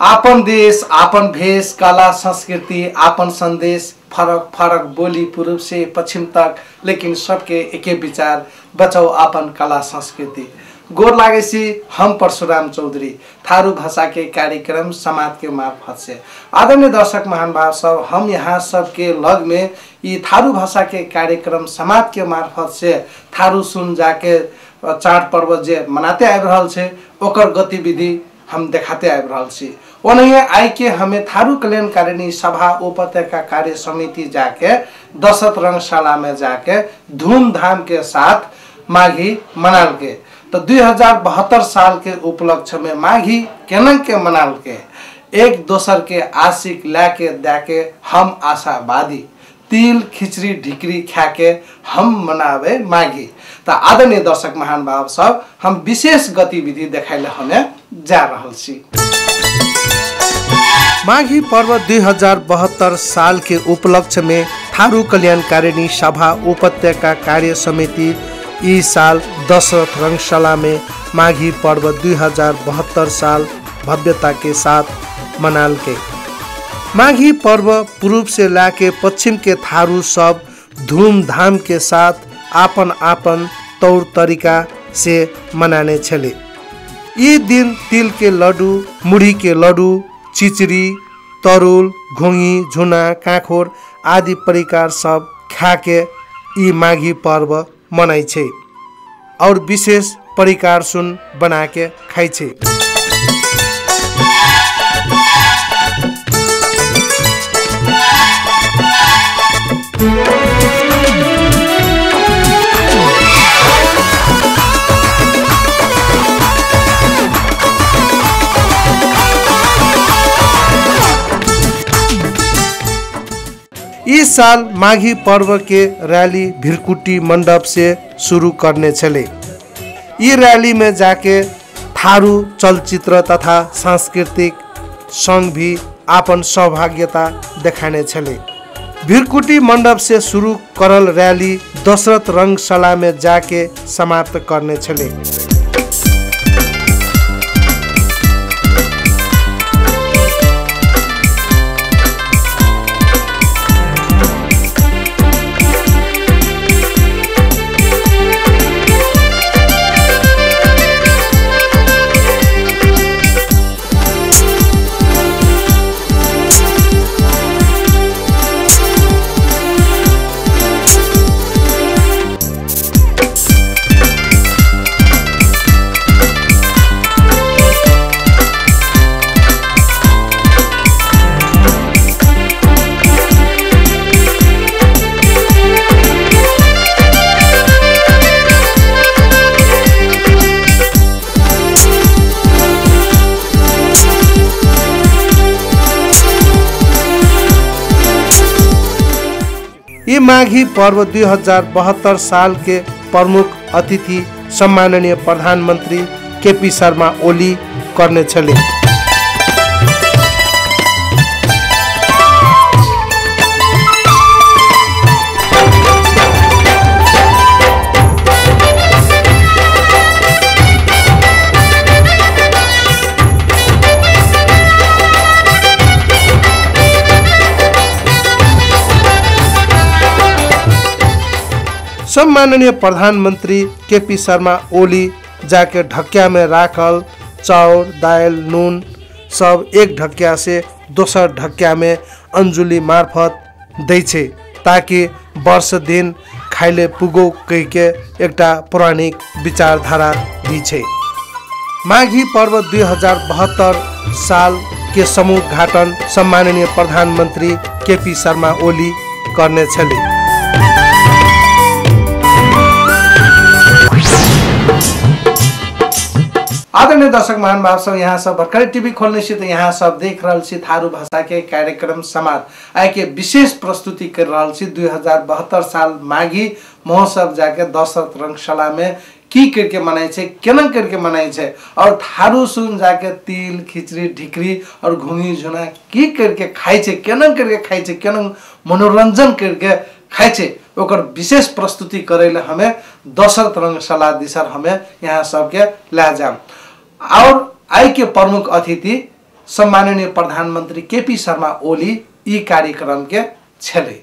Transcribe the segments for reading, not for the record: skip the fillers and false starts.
आपन देश, आपन भेष, कला, संस्कृति, आपन संदेश, फरक फरक बोली पूर्व से पश्चिम तक, लेकिन सबके एके विचार, बचाओ आपन कला संस्कृति। गोर लागेसी हम परशुराम चौधरी थारू भाषा के कार्यक्रम समाज के मार्फत से। आदरणीय दर्शक महानुभाव सब, हम यहाँ सबके लग में ये थारू भाषा के कार्यक्रम समाज के मार्फत से थारू सुन जाके चाड पर्व जे मनाते आबि रहल छे ओकर गतिविधि हम देखाते आबि रहल छी। ओनहिए आई के हमें थारू कल्याणकारिणी सभा उपत्यका कार्य समिति जाके दशरथ रंगशाला में जाके धूमधाम के साथ माघी मनाल के। तो 2072 साल के उपलक्ष्य में माघी केनन के मनाल के एक दोसर के आशिक लाके दाके हम आशावादी तिल खिचड़ी ढिकरी खाके हम मनावे माघी। तो आदरणीय दर्शक महानुभाव सब, हम विशेष गतिविधि देखाइले हमें जा रहल छी। माघी पर्व 2072 साल के उपलक्ष्य में थारू कल्याणकारिणी सभा उपत्यका कार्य समिति इस साल दशरथ रंगशाला में माघी पर्व 2072 साल भव्यता के साथ मनाल के। माघी पर्व पूर्व से लाके पश्चिम के थारू सब धूमधाम के साथ आपन आपन तौर तरीका से मनाने छले। ये दिन तिल के लड्डू, मुड़ी के लड्डू, चिचरी, तरुल, घोंगी, झुना, काँखोर आदि परिकार सब खाके ई माघी पर्व मनाइ छे और विशेष परिकार सुन बना के खाइ छे। इस साल माघी पर्व के रैली भिरकुटी मंडप से शुरू करने चले। ये रैली में जाके थारू चलचित्र तथा सांस्कृतिक संघ भी आपन सौभाग्यता दिखाने चले। भिरकुटी मंडप से शुरू करल रैली दशरथ रंगशाला में जाके समाप्त करने चले। ये माघी पर्व 2072 साल के प्रमुख अतिथि सम्माननीय प्रधानमंत्री केपी शर्मा ओली करने चले। सम्माननीय प्रधानमंत्री केपी शर्मा ओली जाके ढकिया में राखल चाउर, दाल, नून सब एक ढकिया से दोसर ढकिया में अंजुली मार्फत दै छे ताकि वर्ष दिन खाइले पुगो कह के एकटा पौराणिक विचारधारा दी छे। माघी पर्व 2072 साल के समूह घाटन सम्माननीय प्रधानमंत्री केपी शर्मा ओली करने छले। आदरणीय दर्शक महानुभाव सब, यहाँ सब भर्खरै टीवी खोल्ने छी तो यहाँ सब देख रहल छी थारू भाषा के कार्यक्रम समाज आइ के विशेष प्रस्तुति कर रहल छी। 2072 साल माघी महोत्सव जाके दशरथ रंगशाला में की करके मनाई छे, केना करके मनाई छे और थारू सुन जाके तिल खिचड़ी ढिकरी और घुंगी झुना की करके खाई छे, केना करके खाई छे, केना मनोरंजन करके खाई छे, ओकर विशेष प्रस्तुति करेले हमें दशरथ रंगशाला दिसर हमें यहाँ सबके ला जाम। और आई के प्रमुख अतिथि सम्माननीय प्रधानमंत्री केपी शर्मा ओली ई कार्यक्रम के छले।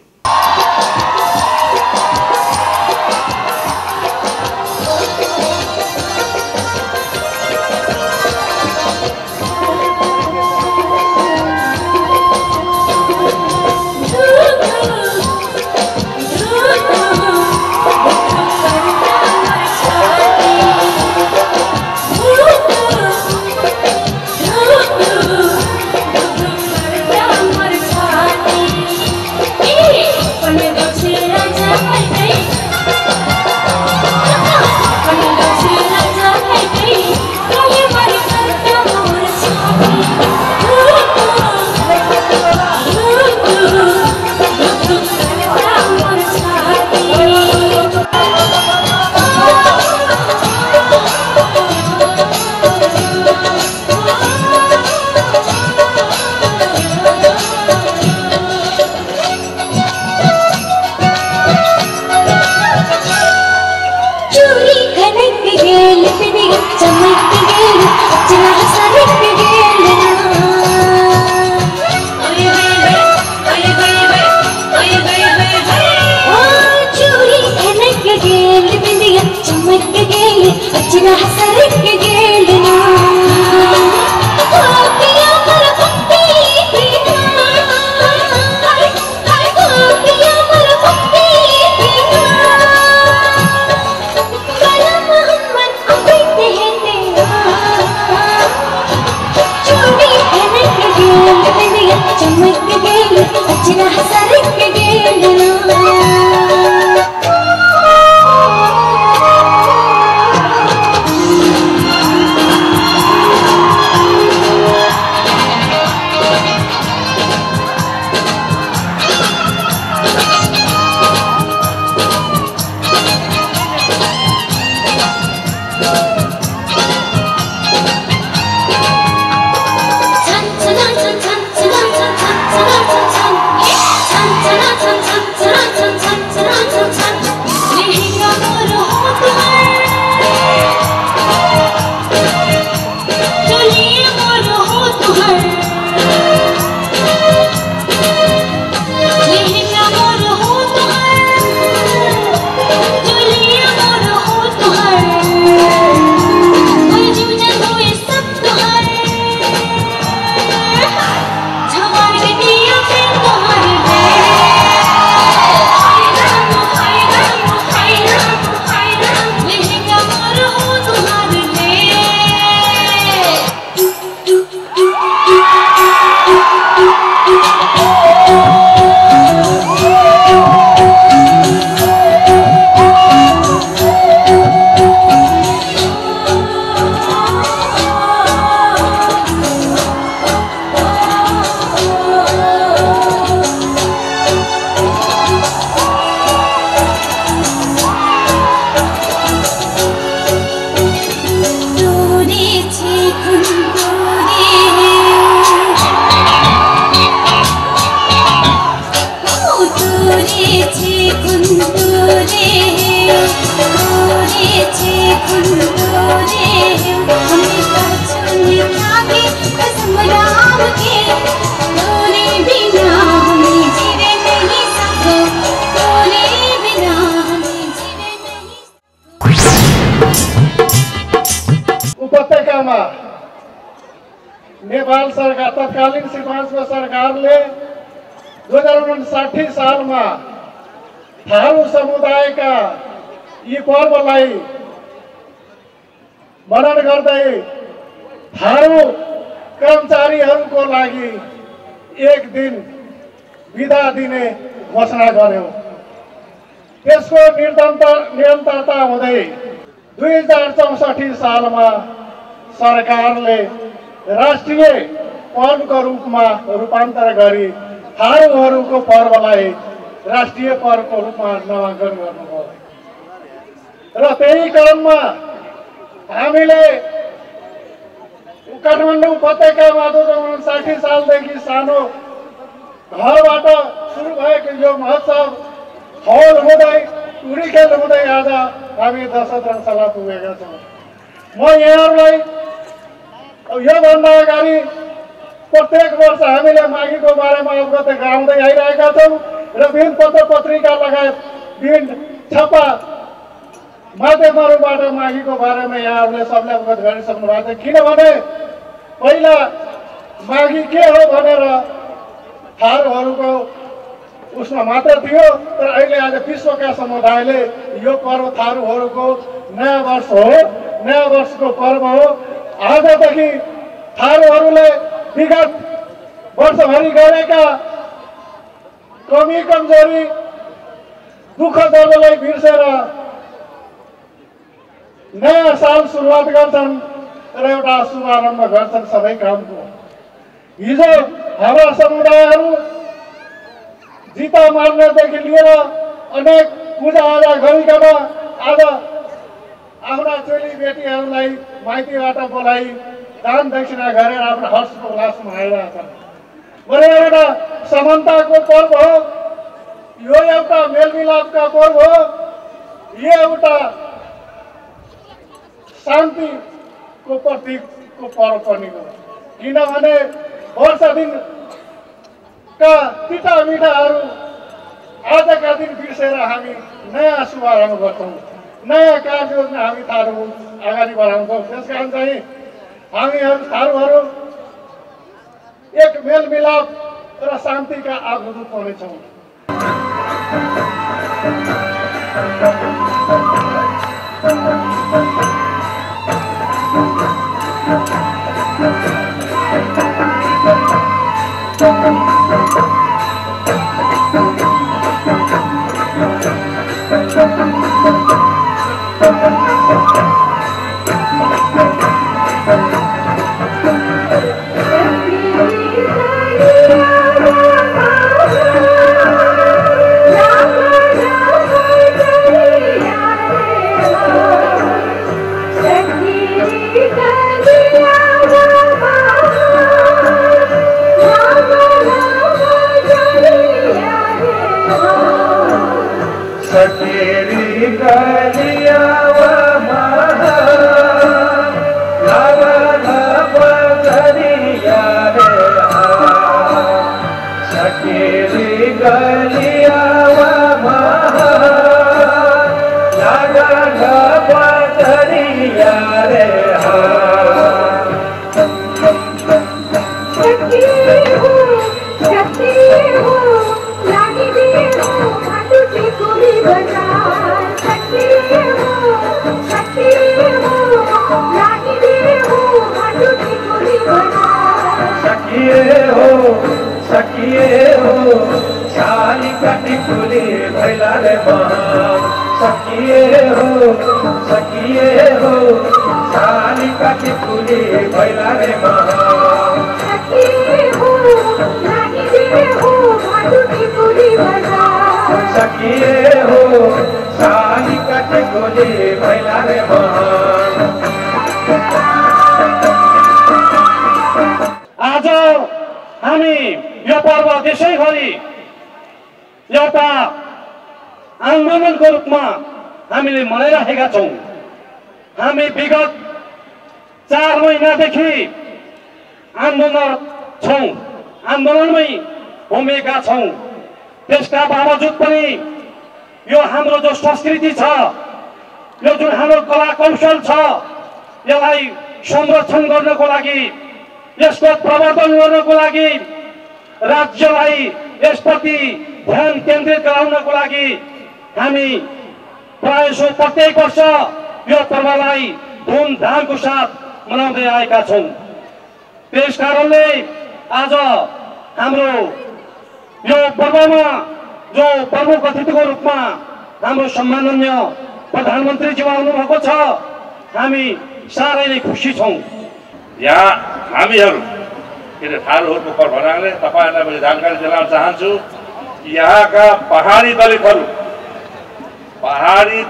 उपत्यकामा नेपाल सरकार तत्कालीन श्रीमान्सको सरकारले 2059 सालमा थारू समुदायका यी पर्वलाई मनन गर्दै थारू कर्मचारीहरूको लागि एक दिन बिदा दिने घोषणा गर्यो। त्यसको निरन्तरता हुँदै 2064 सालमा सरकारले राष्ट्रिय पर्वको रूपमा रूपान्तर गरी थारूहरूको पर्वलाई राष्ट्रिय पर्वको रूपमा नामाङ्कन गर्नुभयो। र त्यही क्रममा हामीले काठमाडौँ उपत्यकामा 2059 सालदेखि सानो घरबाट सुरु भएको यो महोत्सव हौल हुँदै टुरी खेल हुँदै आज हामी 10 रङशाला पुगेका छौँ। म यहाँहरूलाई योभन्दा अगाडि प्रत्येक वर्ष हामीले माघीको बारेमा अवगत गराउँदै आइरहेका छौँ र विभिन्न पत्र पत्रिका लगायत विभिन्न छापा माध्यमहरूबाट माघीको बारेमा यहाँहरूले सबले अवगत गरिसक्नु भएको छ। किनभने पहिला माघी के हो भनेर थारूहरूको उसमा मात्र थियो, तर अहिले आज विश्वका समुदायले यो पर्व थारूहरूको नयाँ वर्ष हो, नयाँ वर्षको पर्व हो। आजदेखि थारूहरूले विगत वर्षभरि गरेका कमी कमजोरी दुःख दर्दलाई बिर्सेर नयाँ साल सुरुवात गर्छन् र एउटा शुभारम्भ गर्छन् सबै कामको। हिजो हाम्रा समुदायहरू जिता मार्नेदेखि लिएर अनेक पूजाआजा गरिकन आज आफ्ना चेली बेटीहरूलाई माइतीबाट बोलाइ दान दक्षिणा गरेर आफ्नो हर्षको उल्लास मनाइरहेछन्। एउटा समानताको पर्व हो, यो एउटा मेलमिलापका पर्व हो, यो एउटा शान्तिको प्रतीकको पर्व पनि हो। किनभने वर्ष दिनका पिता मिठाहरू आजका दिन बिर्सेर हामी नयाँ शुभारम्भ गर्छौँ, नयाँ कार्ययोजना हामी थारू अगाडि बढाउँछौँ। त्यसकारण चाहिँ हामीहरू थारूहरू एक मेलमिलाप र शान्तिका आगोदूत हुनेछौँ। आज हामी यो पर्व देशैभरि एउटा आन्दोलनको रूपमा हामीले मनाइरहेका छौँ। हामी विगत 4 महिनादेखि आन्दोलनमै होमेका छौँ। त्यसका बावजुद पनि यो हाम्रो जो संस्कृति छ, यो जुन हाम्रो कला कौशल छ, यसलाई संरक्षण गर्नको लागि, यसको प्रवर्धन गर्नको लागि, राज्यलाई यसप्रति ध्यान केन्द्रित गराउनको लागि हामी प्रायः प्रत्येक वर्ष यो पर्वलाई धुमधामको साथ मनाउँदै आएका छौँ। त्यस कारणले आज हाम्रो यो पर्वमा जो प्रमुख अतिथिको रूपमा हाम्रो सम्माननीय प्रधानमन्त्रीज्यू आउनुभएको छ, हामी साह्रै नै खुसी छौँ। यहाँ हामीहरू के अरे थारूहरूको पर्व मनाउने तपाईँहरूलाई मैले जानकारी दिलाउन चाहन्छु। यहाँका पहाडी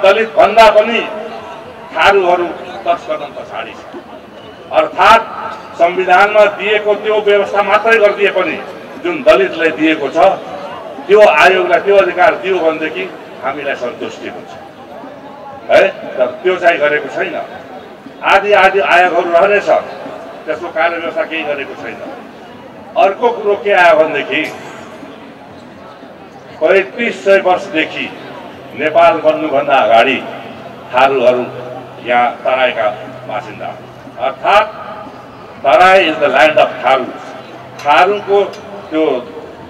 दलित भन्दा पनि थारूहरू 10 कदम पछाडि छ। अर्थात् संविधानमा दिएको त्यो व्यवस्था मात्रै गरिदिए पनि जुन दलितलाई दिएको छ, त्यो आयोगलाई त्यो अधिकार दियो भनेदेखि हामीलाई सन्तुष्टि हुन्छ है। तर त्यो चाहिँ गरेको छैन। आदि आयोगहरू रहनेछ, त्यसको कार्यव्यवस्था केही गरेको छैन। अर्को कुरो के आयो भनेदेखि 3500 वर्षदेखि नेपाल बन्नुभन्दा अगाडि थारूहरू यहाँ तराईका बासिन्दा, अर्थात् Terai is the land of Tharu. थारूको त्यो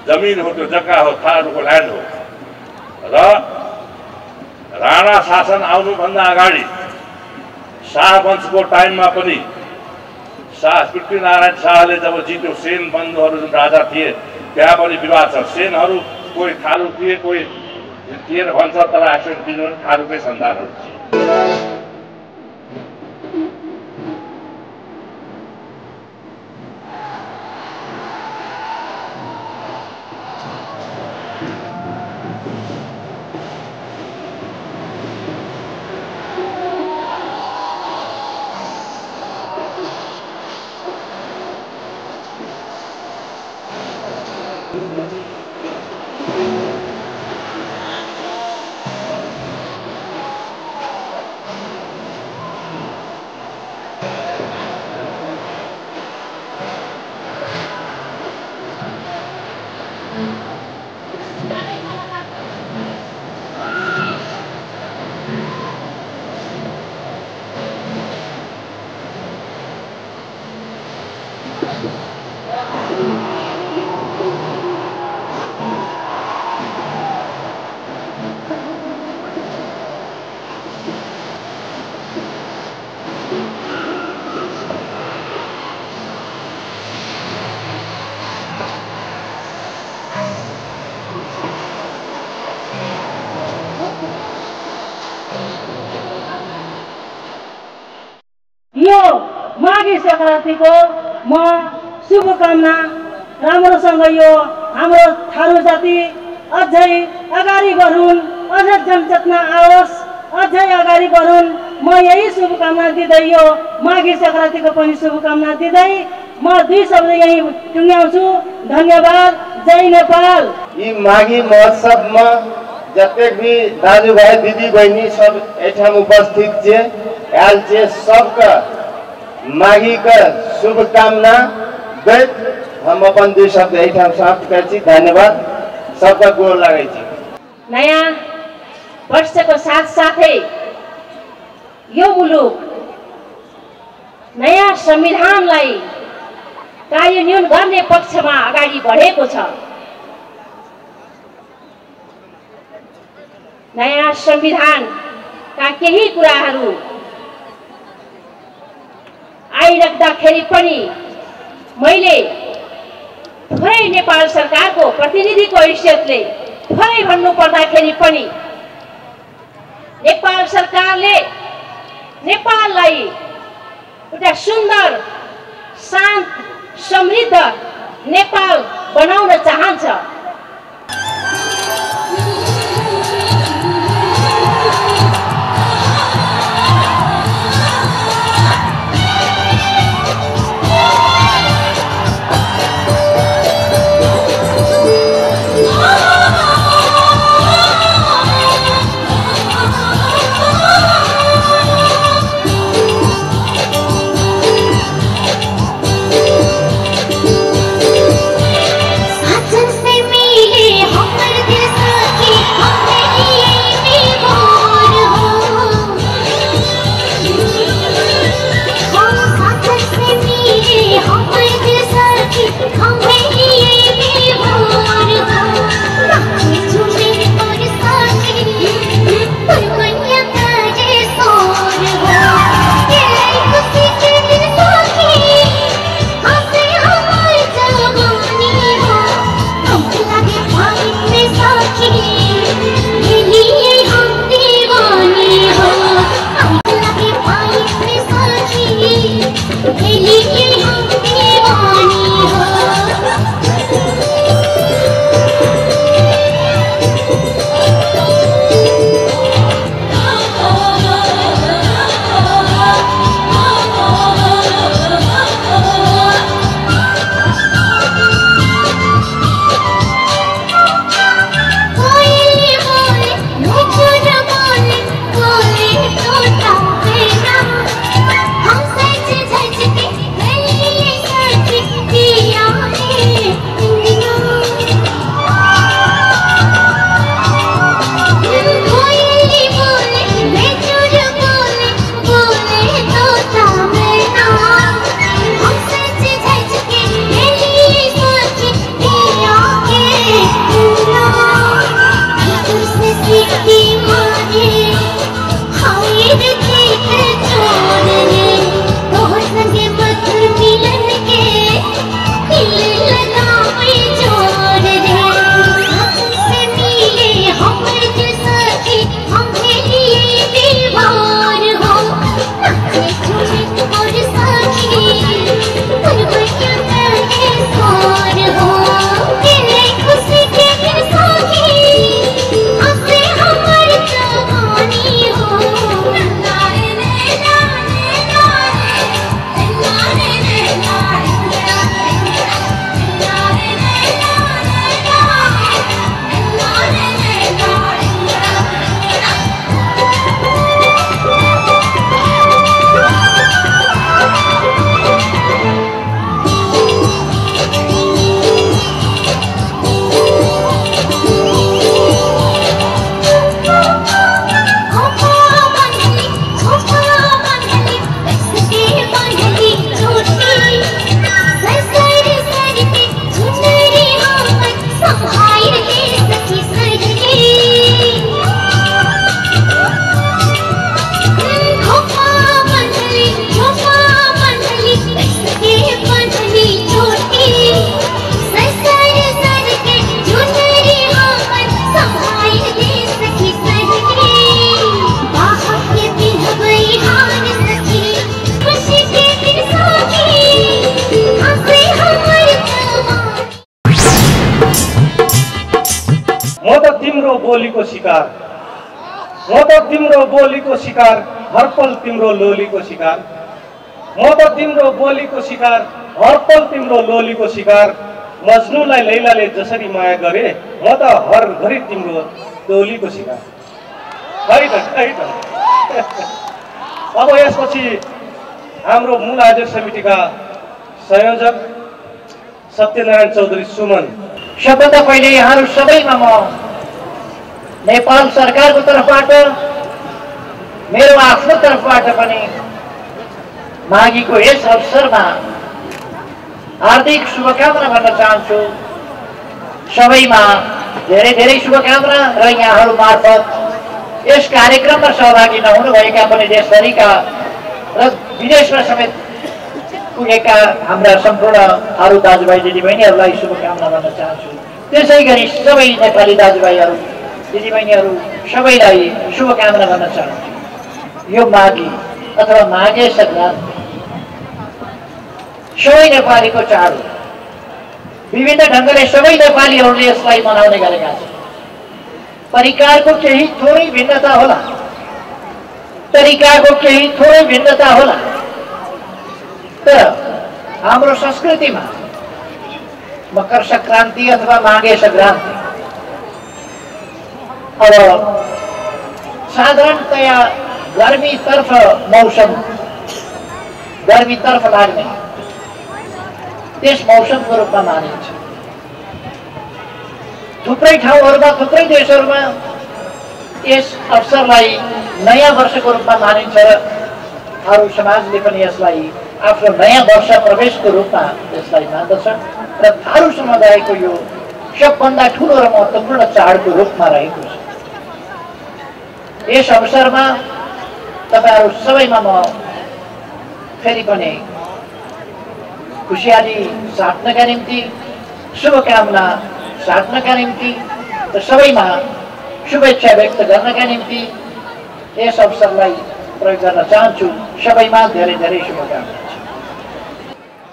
जमिन हो, त्यो जग्गा हो, थारूको ल्यान्ड हो। र राणा शासन आउनुभन्दा अगाडि शाह वंशको टाइममा पनि शाह पृथ्वीनारायण शाहले जब जित्यो, सेन बन्धुहरू जुन राजा थिए त्यहाँ पनि विवाद छ। सेनहरू कोही थारू थिए, कोही थिएन भन्छ, तर एक्चुअली तिनीहरू थारूकै सन्तानहरू थिए। यो माघे संक्रान्तिको म शुभकामना राम्रोसँग यो हाम्रो थारू जाति अझै अगाडि बढुन्, अझ जनचेतना आओस्, अझै अगाडि बढुन्। म यही शुभकामना दिँदै यो माघे संक्रान्तिको पनि शुभकामना दिँदै म 2 शब्द यही टुङ्ग्याउँछु। धन्यवाद। जय नेपाल। यी माघी महोत्सवमा जतेक भी दाजुभाइ दिदीबहिनी सब एठाम उपस्थित छे आयल छे, सबका माघी का शुभकामना दैत हम अपन 2 शब्द एठाम समाप्त गर्छी। धन्यवाद। सबका गोर लागै छी। नयाँ वर्षको साथसाथै यो मुलुक नयाँ संविधानलाई कार्यान्वयन गर्ने पक्षमा अगाडि बढेको छ। नयाँ संविधानका केही कुराहरू आइराख्दाखेरि पनि मैले थोरै नेपाल सरकारको प्रतिनिधिको हैसियतले थोरै भन्नु पर्दाखेरि पनि नेपाल सरकारले नेपाललाई एउटा सुन्दर, शान्त, समृद्ध नेपाल बनाउन चाहन्छ। से बोलीको शिकार, म त तिम्रो बोलीको शिकार, हरपल तिम्रो लोलीको शिकार, म त तिम्रो बोलीको शिकार, हरपल तिम्रो लोलीको शिकार। मजनुलाई लैलाले जसरी माया गरे, म त हर घडी तिम्रो डोलीको शिकार। खै त अब यसपछि हाम्रो मूल आयोजक समितिका संयोजक सत्यनारायण चौधरी सुमन। सबभन्दा पहिले यहाँहरू सबैमा म नेपाल सरकारको तर्फबाट, मेरो आफ्नो तर्फबाट पनि माघीको यस अवसरमा हार्दिक शुभकामना भन्न चाहन्छु। सबैमा धेरै धेरै शुभकामना र यहाँहरू मार्फत यस कार्यक्रममा सहभागी नहुनुभएका पनि देशभरिका र विदेशमा समेत पुगेका हाम्रा सम्पूर्ण थारू दाजुभाइ दिदीबहिनीहरूलाई शुभकामना भन्न चाहन्छु। त्यसै गरी सबै नेपाली दाजुभाइहरू दिदीबहिनीहरू सबैलाई शुभकामना भन्न चाहन्छु। यो माघी अथवा माघे सङ्क्रान्ति सबै नेपालीको चाड हो। विभिन्न ढङ्गले सबै नेपालीहरूले यसलाई मनाउने गरेका छन्। परिकारको केही थोरै भिन्नता होला, तरिकाको केही थोरै भिन्नता होला, तर हाम्रो संस्कृतिमा मकर सङ्क्रान्ति अथवा माघे सङ्क्रान्ति अब साधारणतया गर्मीतर्फ मौसम, गर्मीतर्फ लाग्ने त्यस मौसमको रूपमा मानिन्छ। थुप्रै ठाउँहरूमा, थुप्रै देशहरूमा यस अवसरलाई नयाँ वर्षको रूपमा मानिन्छ र थारू समाजले पनि यसलाई आफ्नो नयाँ वर्ष प्रवेशको रूपमा यसलाई मान्दछ र थारू समुदायको यो सबभन्दा ठुलो र महत्त्वपूर्ण चाडको रूपमा रहेको छ। यस अवसरमा तपाईँहरू सबैमा म फेरि पनि खुसियाली साट्नका निम्ति, शुभकामना साट्नका निम्ति र सबैमा शुभेच्छा व्यक्त गर्नका निम्ति यस अवसरलाई प्रयोग गर्न चाहन्छु। सबैमा धेरै धेरै शुभकामना।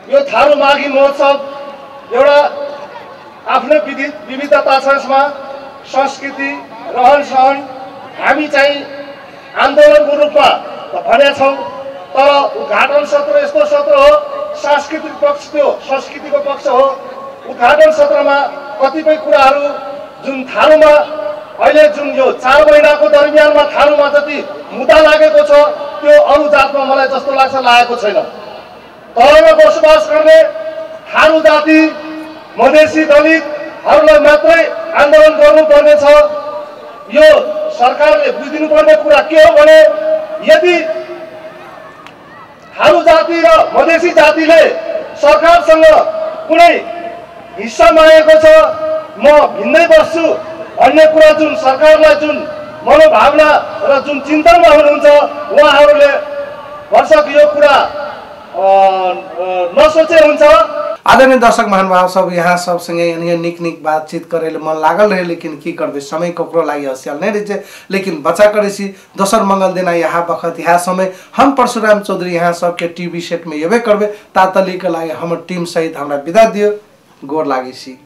यो थारू माघी महोत्सव एउटा आफ्नो विविधता छ, यसमा संस्कृति, रहन सहन। हामी चाहिँ आन्दोलनको रूपमा भनेका छौँ, तर उद्घाटन सत्र यस्तो सत्र हो, सांस्कृतिक पक्ष त्यो संस्कृतिको पक्ष हो। उद्घाटन सत्रमा कतिपय कुराहरू जुन थारूमा अहिले जुन यो 4 महिनाको दरमियानमा थारूमा जति मुद्दा लागेको छ त्यो अरू जातमा मलाई जस्तो लाग्छ लागेको छैन। तलमा बसोबास गर्ने थारू जाति, मधेसी दलितहरूलाई मात्रै आन्दोलन गर्नुपर्ने छ। यो सरकारले बुझिदिनुपर्ने कुरा के हो भने यदि थारू जाति र मधेसी जातिले सरकारसँग कुनै हिस्सा मागेको छ, म भिन्दै बस्छु भन्ने कुरा जुन सरकारलाई जुन मनोभावना र जुन चिन्तनमा हुनुहुन्छ उहाँहरूले भरसक यो कुरा नसोचे हुन्छ। आदरणीय दर्शक महानुभाव सब, यहाँ सबसँग निक निक बातचीत करे मन लागल रहे, लेकिन की करबे समय ककरो लागि हसियाल नहीं रहे। लेकिन बचा करेसी दोसर मंगल दिन यहाँ बखत यहाँ समय हम परशुराम चौधरी यहाँ सबके टीवी सेट में येबे करबे। तातली के लागि हमर टीम सहित हमरा विदा दियो। गोर लागेसी।